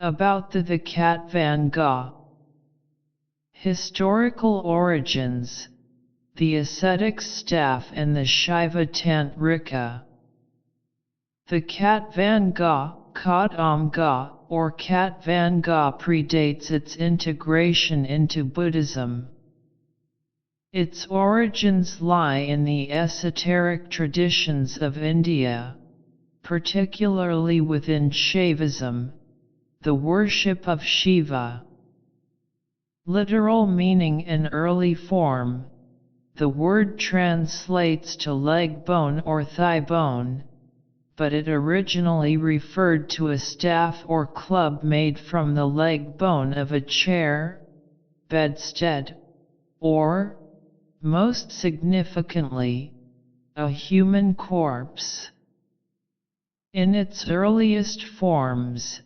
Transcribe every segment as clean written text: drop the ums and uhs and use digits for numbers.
About the khatvanga. Historical origins, the ascetic staff and the Shaiva Tantric. The khatvanga, or khatvanga predates its integration into Buddhism. Its origins lie in the esoteric traditions of India, particularly within Shaivism, the worship of Shiva. Literal meaning and early form, the word translates to leg bone or thigh bone, but it originally referred to a staff or club made from the leg bone of a chair, bedstead, or, most significantly, a human corpse. In its earliest forms,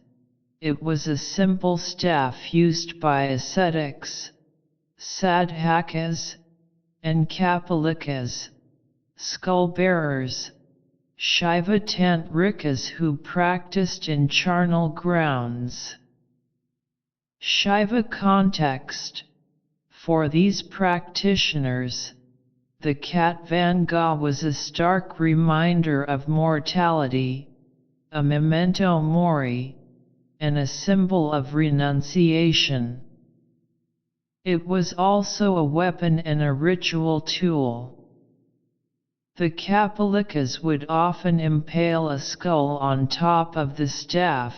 it was a simple staff used by ascetics, sadhakas, and kapalikas, skull-bearers, Shaiva Tantrikas who practiced in charnel grounds. Shaiva context. For these practitioners, the khatvanga was a stark reminder of mortality, a memento mori, and a symbol of renunciation. It was also a weapon and a ritual tool. The Kapalikas would often impale a skull on top of the staff,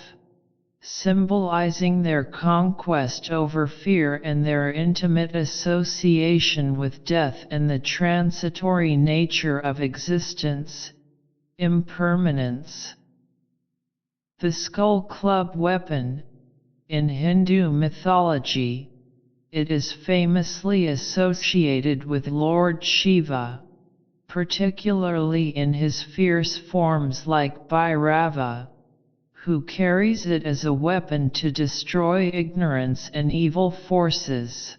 symbolizing their conquest over fear and their intimate association with death and the transitory nature of existence, impermanence. The skull club weapon, in Hindu mythology, it is famously associated with Lord Shiva, particularly in his fierce forms like Bhairava, who carries it as a weapon to destroy ignorance and evil forces.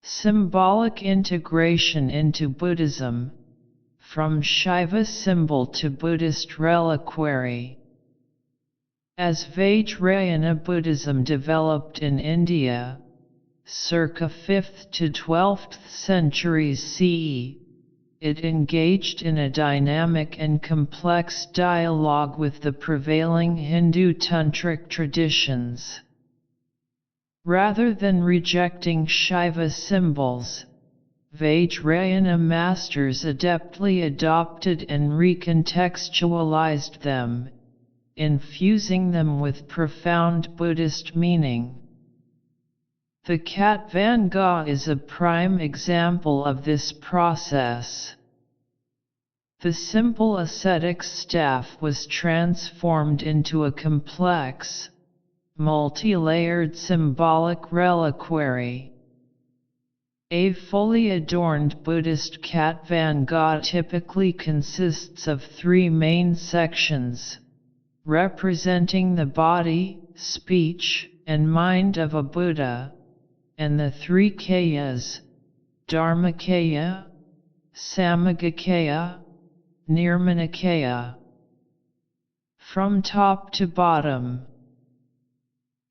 Symbolic integration into Buddhism, from Shaiva symbol to Buddhist reliquary. As Vajrayana Buddhism developed in India, circa 5th to 12th centuries CE, it engaged in a dynamic and complex dialogue with the prevailing Hindu Tantric traditions. Rather than rejecting Shaiva symbols, Vajrayana masters adeptly adopted and recontextualized them, infusing them with profound Buddhist meaning. The khatvanga is a prime example of this process. The simple ascetic staff was transformed into a complex, multi-layered symbolic reliquary. A fully adorned Buddhist khatvanga typically consists of 3 main sections, representing the body, speech, and mind of a Buddha, and the 3 kayas, Dharmakaya, Samagakaya, Nirmanakaya. From top to bottom.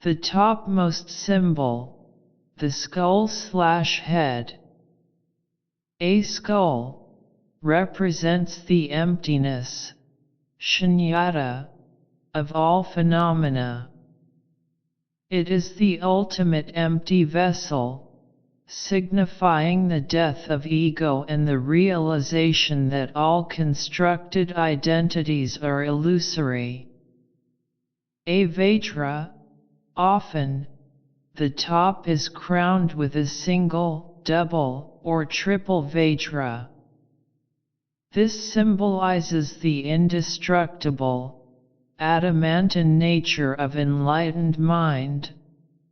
The topmost symbol, the skull/head. A skull, represents the emptiness, shunyata, of all phenomena. It is the ultimate empty vessel, signifying the death of ego and the realization that all constructed identities are illusory. A Vajra, often, the top is crowned with a single, double, or triple Vajra. This symbolizes the indestructible, adamantine nature of enlightened mind,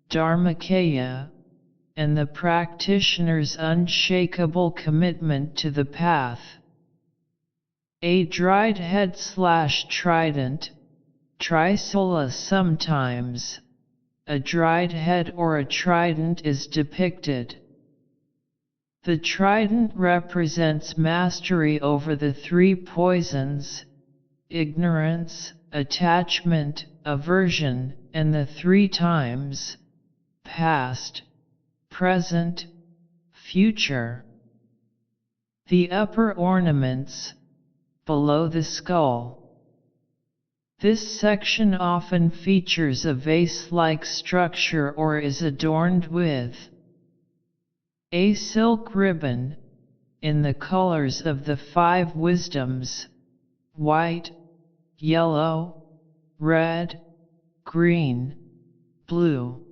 Dharmakaya, and the practitioner's unshakable commitment to the path. A dried head/trident, Trisula sometimes, a dried head or a trident is depicted. The trident represents mastery over the 3 poisons, ignorance, attachment, aversion, and the 3 times, past, present, future. The upper ornaments, below the skull. This section often features a vase-like structure or is adorned with a silk ribbon, in the colors of the 5 wisdoms, white, yellow, red, green, blue.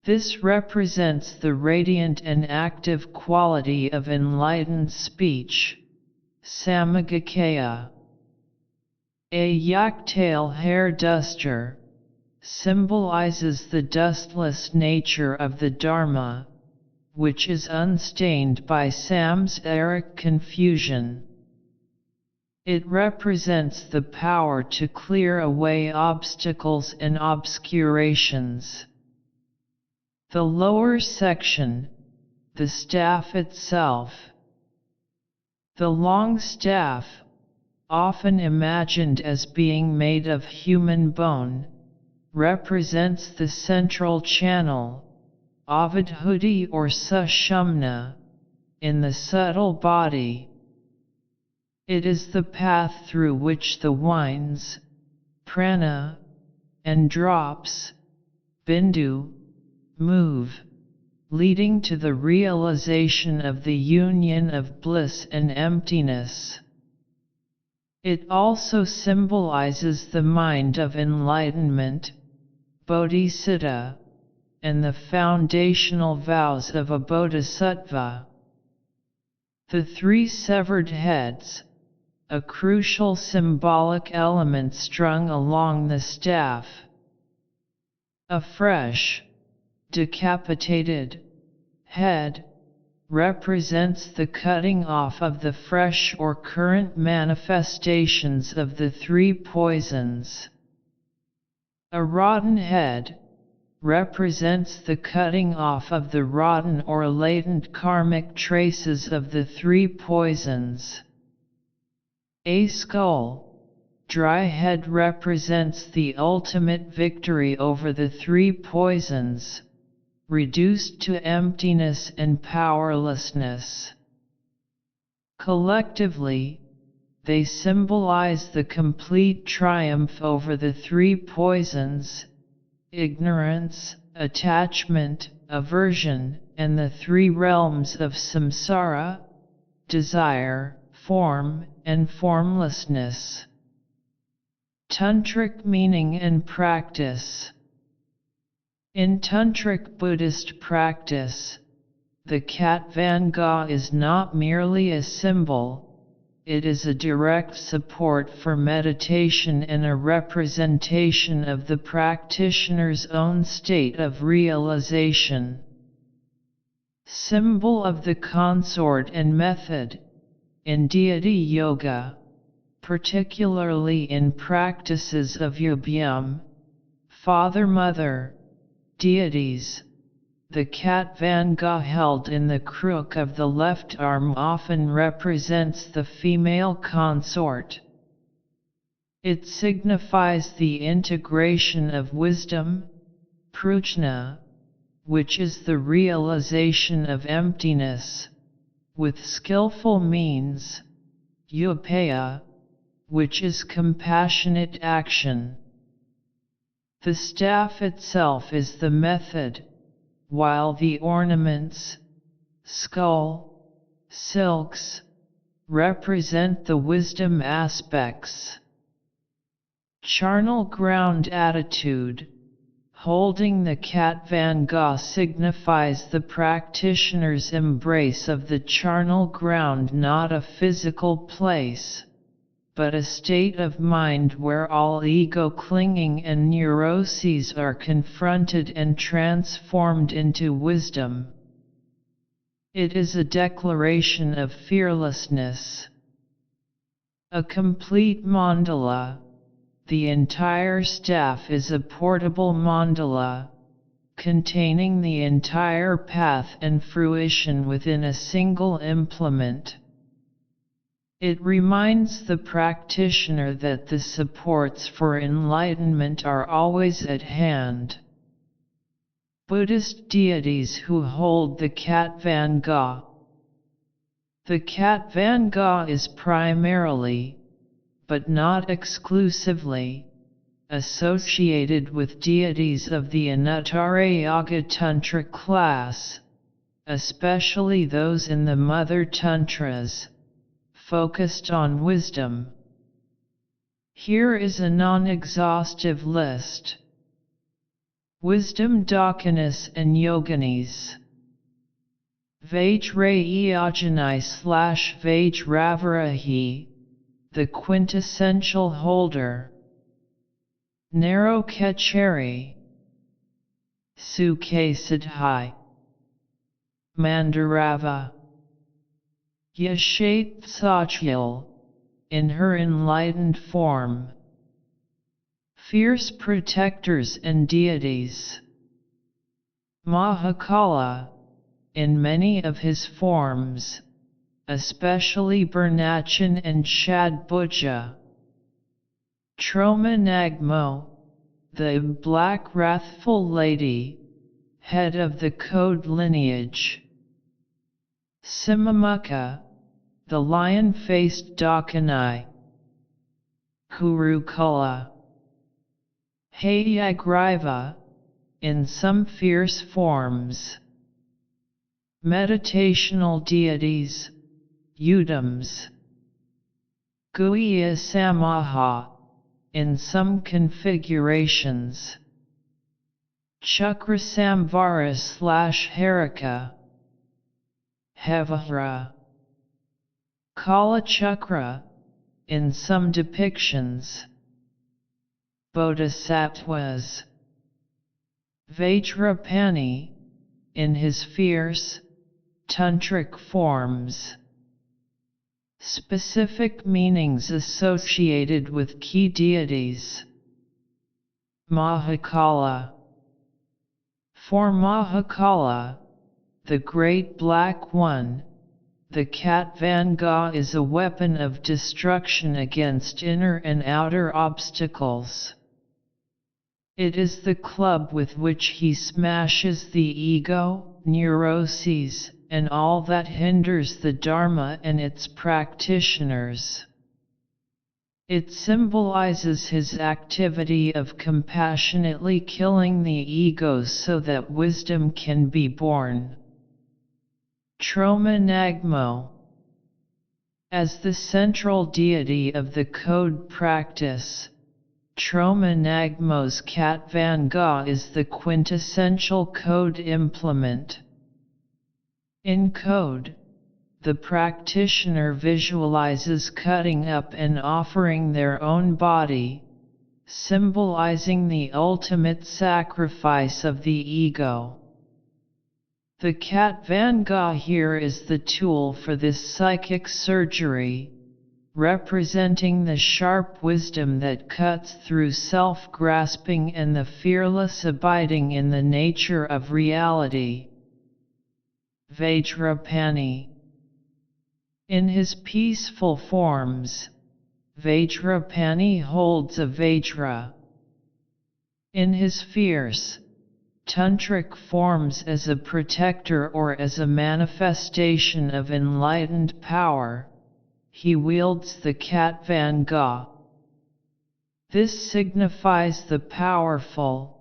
This represents the radiant and active quality of enlightened speech, Samagakaya. A yak-tail hair duster symbolizes the dustless nature of the Dharma, which is unstained by samsaric confusion. It represents the power to clear away obstacles and obscurations. The lower section, the staff itself. The long staff, often imagined as being made of human bone, represents the central channel, Avadhuti or Sushumna, in the subtle body. It is the path through which the winds, prana, and drops, bindu, move, leading to the realization of the union of bliss and emptiness. It also symbolizes the mind of enlightenment, bodhisattva, and the foundational vows of a bodhisattva. The 3 severed heads, a crucial symbolic element strung along the staff. A fresh, decapitated head represents the cutting off of the fresh or current manifestations of the 3 poisons. A rotten head represents the cutting off of the rotten or latent karmic traces of the 3 poisons. A skull, dry head represents the ultimate victory over the 3 poisons, reduced to emptiness and powerlessness. Collectively, they symbolize the complete triumph over the 3 poisons, ignorance, attachment, aversion, and the 3 realms of samsara, desire, form, and formlessness. Tantric meaning and practice. In Tantric Buddhist practice, the khatvanga is not merely a symbol, it is a direct support for meditation and a representation of the practitioner's own state of realization. Symbol of the consort and method, in deity yoga, particularly in practices of yubhyam, father-mother, deities, the khatvanga held in the crook of the left arm often represents the female consort. It signifies the integration of wisdom, prajna, which is the realization of emptiness, with skillful means, upaya, which is compassionate action. The staff itself is the method, while the ornaments, skull, silks, represent the wisdom aspects. Charnel ground attitude, holding the khatvanga signifies the practitioner's embrace of the charnel ground, not a physical place, but a state of mind where all ego clinging and neuroses are confronted and transformed into wisdom. It is a declaration of fearlessness. A complete mandala, the entire staff is a portable mandala, containing the entire path and fruition within a single implement. It reminds the practitioner that the supports for enlightenment are always at hand. Buddhist deities who hold the khaṭvāṅga. The khaṭvāṅga is primarily, but not exclusively, associated with deities of the Anuttara Tantric class, especially those in the Mother Tantras, focused on wisdom. Here is a non-exhaustive list. Wisdom Dakinis and Yoginis. Vajrayana/Vajravarahi, the quintessential holder. Narrow Kachari. Sukhe Siddhi. Mandarava. Yashat Satyal, in her enlightened form. Fierce protectors and deities. Mahakala, in many of his forms, especially Burnachan and Shadbhuja. Tromanagmo, the black wrathful lady, head of the code lineage. Simamukha, the lion-faced Dakini. Kurukula. Hayagriva, in some fierce forms. Meditational deities, Udams. Guhya Samaha, in some configurations. Chakrasamvara/Harika. Hevahra. Kala Chakra, in some depictions. Bodhisattvas. Vajrapani, in his fierce, tantric forms. Specific meanings associated with key deities. Mahakala. For Mahakala, the Great Black One, the khaṭvāṅga is a weapon of destruction against inner and outer obstacles. It is the club with which he smashes the ego, neuroses, and all that hinders the Dharma and its practitioners. It symbolizes his activity of compassionately killing the ego so that wisdom can be born. Tromanagmo. As the central deity of the code practice, Tromanagmo's khaṭvāṅga is the quintessential code implement. In code, the practitioner visualizes cutting up and offering their own body, symbolizing the ultimate sacrifice of the ego. The khaṭvāṅga here is the tool for this psychic surgery, representing the sharp wisdom that cuts through self-grasping and the fearless abiding in the nature of reality. Vajrapani. In his peaceful forms, Vajrapani holds a Vajra. In his fierce, tantric forms as a protector or as a manifestation of enlightened power, he wields the khaṭvāṅga. This signifies the powerful,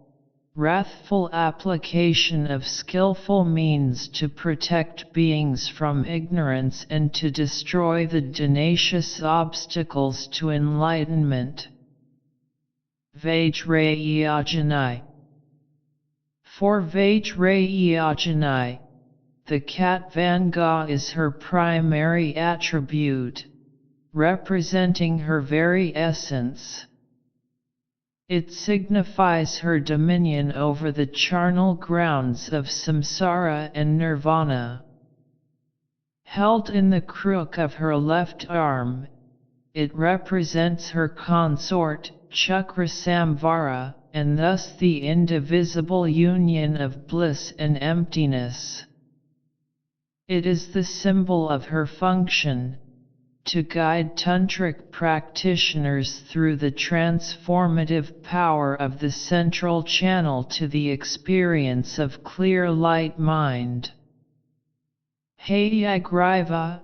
wrathful application of skillful means to protect beings from ignorance and to destroy the tenacious obstacles to enlightenment. Vajrayana. For Vajrayana, the khaṭvāṅga is her primary attribute, representing her very essence. It signifies her dominion over the charnel grounds of samsara and nirvana. Held in the crook of her left arm, it represents her consort, Chakrasamvara, and thus the indivisible union of bliss and emptiness. It is the symbol of her function, to guide Tantric practitioners through the transformative power of the central channel to the experience of clear light mind. Hatyagriva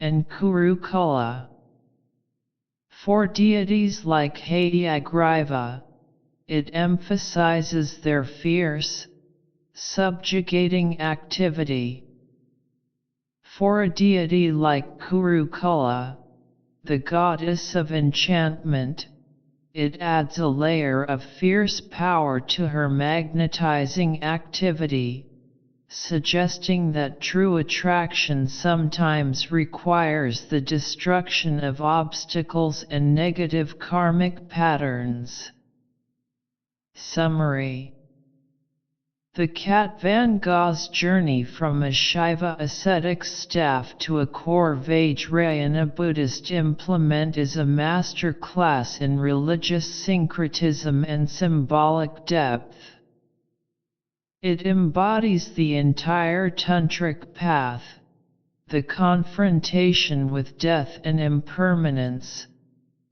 and Kurukula. For deities like Hatyagriva, it emphasizes their fierce, subjugating activity. For a deity like Kurukula, the goddess of enchantment, it adds a layer of fierce power to her magnetizing activity, suggesting that true attraction sometimes requires the destruction of obstacles and negative karmic patterns. Summary. The khatvāṅga's journey from a Shaiva ascetic staff to a core Vajrayana Buddhist implement is a master class in religious syncretism and symbolic depth. It embodies the entire Tantric path, the confrontation with death and impermanence,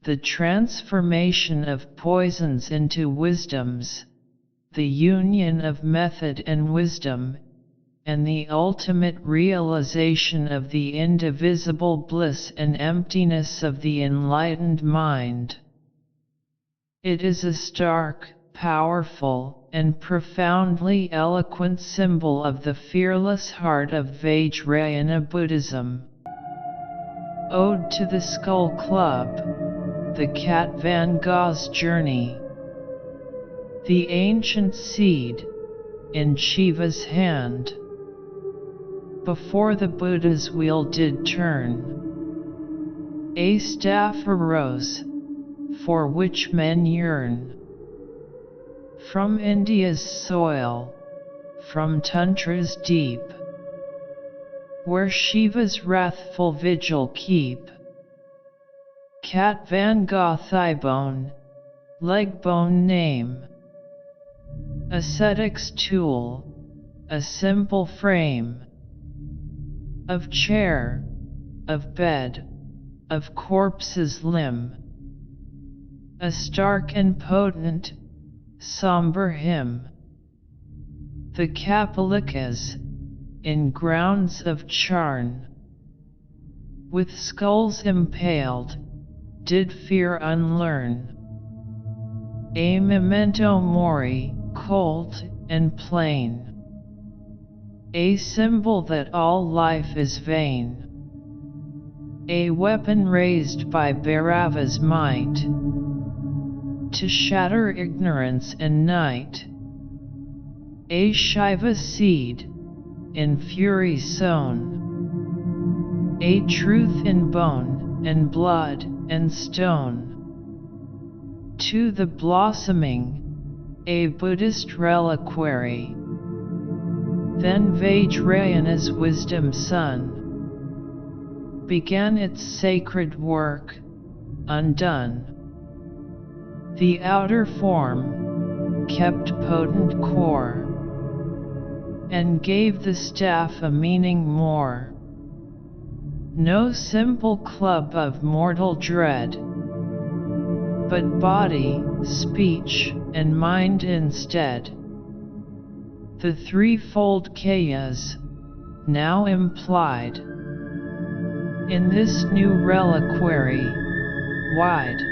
the transformation of poisons into wisdoms, the union of method and wisdom, and the ultimate realization of the indivisible bliss and emptiness of the enlightened mind. It is a stark, powerful, and profoundly eloquent symbol of the fearless heart of Vajrayana Buddhism. Ode to the Skull Club, the khatvāṅga's journey. The ancient seed, in Shiva's hand. Before the Buddha's wheel did turn, a staff arose, for which men yearn. From India's soil, from Tantra's deep, where Shiva's wrathful vigil keep. Khatvāṅga thigh bone, leg bone name. Ascetic's tool, a simple frame. Of chair, of bed, of corpse's limb. A stark and potent, somber hymn. The Kapalikas, in grounds of charn, with skulls impaled, did fear unlearn. A memento mori, cold and plain. A symbol that all life is vain. A weapon raised by Bhairava's might, to shatter ignorance and night. A Shaiva seed, in fury sown. A truth in bone and blood and stone. To the blossoming, a Buddhist reliquary. Then Vajrayana's wisdom sun began its sacred work, undone. The outer form kept potent core, and gave the staff a meaning more. No simple club of mortal dread, but body, speech, and mind instead. The threefold kayas, now implied, in this new reliquary, wide.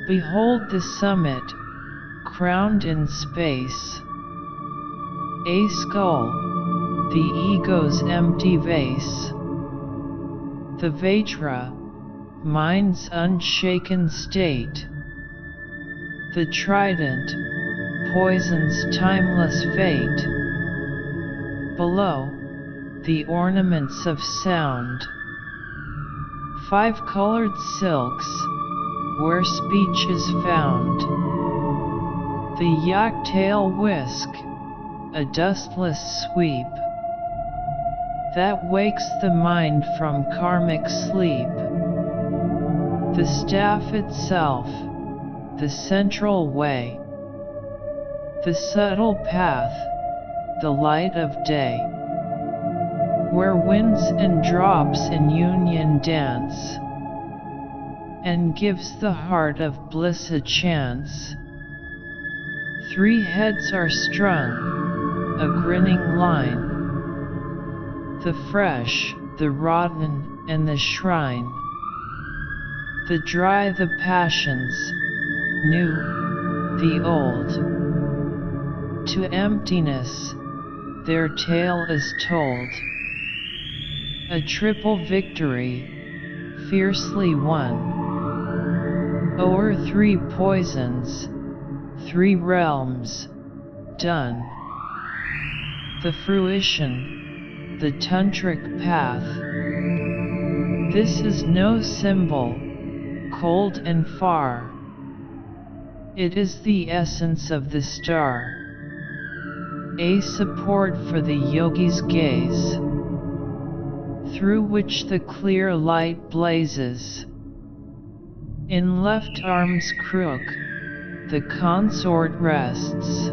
Behold the summit, crowned in space. A skull, the ego's empty vase. The Vajra, mind's unshaken state. The Trident, poison's timeless fate. Below, the ornaments of sound. 5-colored silks, where speech is found. The yak-tail whisk, a dustless sweep, that wakes the mind from karmic sleep. The staff itself, the central way. The subtle path, the light of day. where winds and drops in union dance, and gives the heart of bliss a chance. 3 heads are strung, a grinning line, the fresh, the rotten, and the shrine. The dry, the passions, new, the old. To emptiness, their tale is told. A triple victory, fiercely won. O'er 3 poisons, 3 realms, done. The fruition, the Tantric path. This is no symbol, cold and far. It is the essence of the star, a support for the yogi's gaze, through which the clear light blazes. In left arm's crook, the consort rests,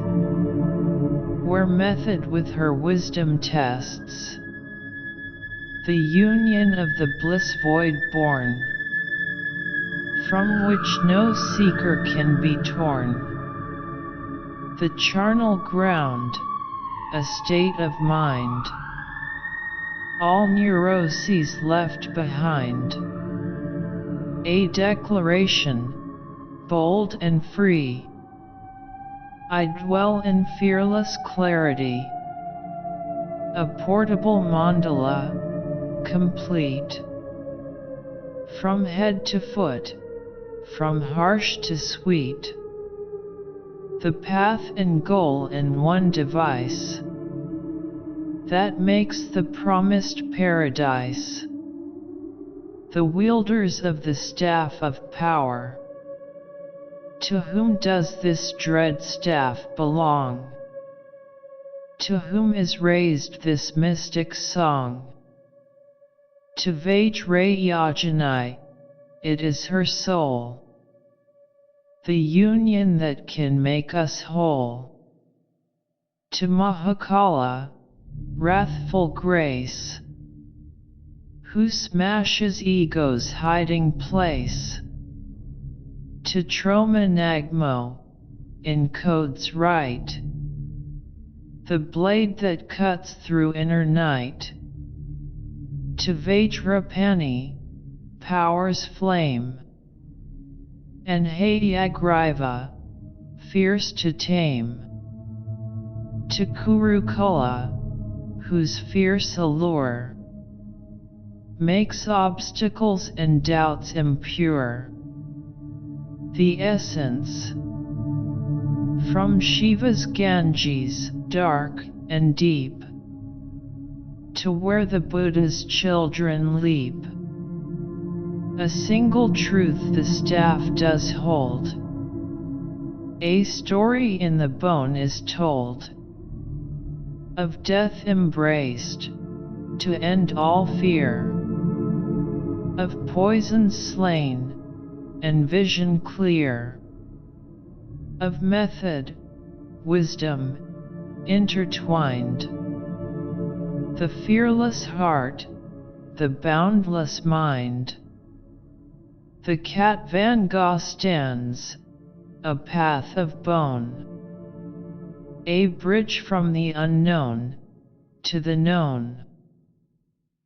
where method with her wisdom tests the union of the bliss void born, from which no seeker can be torn. The charnel ground, a state of mind, all neuroses left behind. A declaration, bold and free. I dwell in fearless clarity. A portable mandala, complete. From head to foot, from harsh to sweet. The path and goal in one device, that makes the promised paradise. The wielders of the staff of power. To whom does this dread staff belong? To whom is raised this mystic song? To Vajrayana, it is her soul, the union that can make us whole. To Mahakala, wrathful grace, who smashes ego's hiding place. To Troma Nagmo, encodes right, the blade that cuts through inner night. To Vajrapani, power's flame, and Hayagriva, fierce to tame. To Kurukula, whose fierce allure makes obstacles and doubts impure. The essence, from Shiva's Ganges, dark and deep, to where the Buddha's children leap. A single truth the staff does hold. A story in the bone is told, of death embraced, to end all fear, of poison slain, and vision clear, of method, wisdom, intertwined. The fearless heart, the boundless mind. The khatvanga stands, a path of bone, a bridge from the unknown to the known.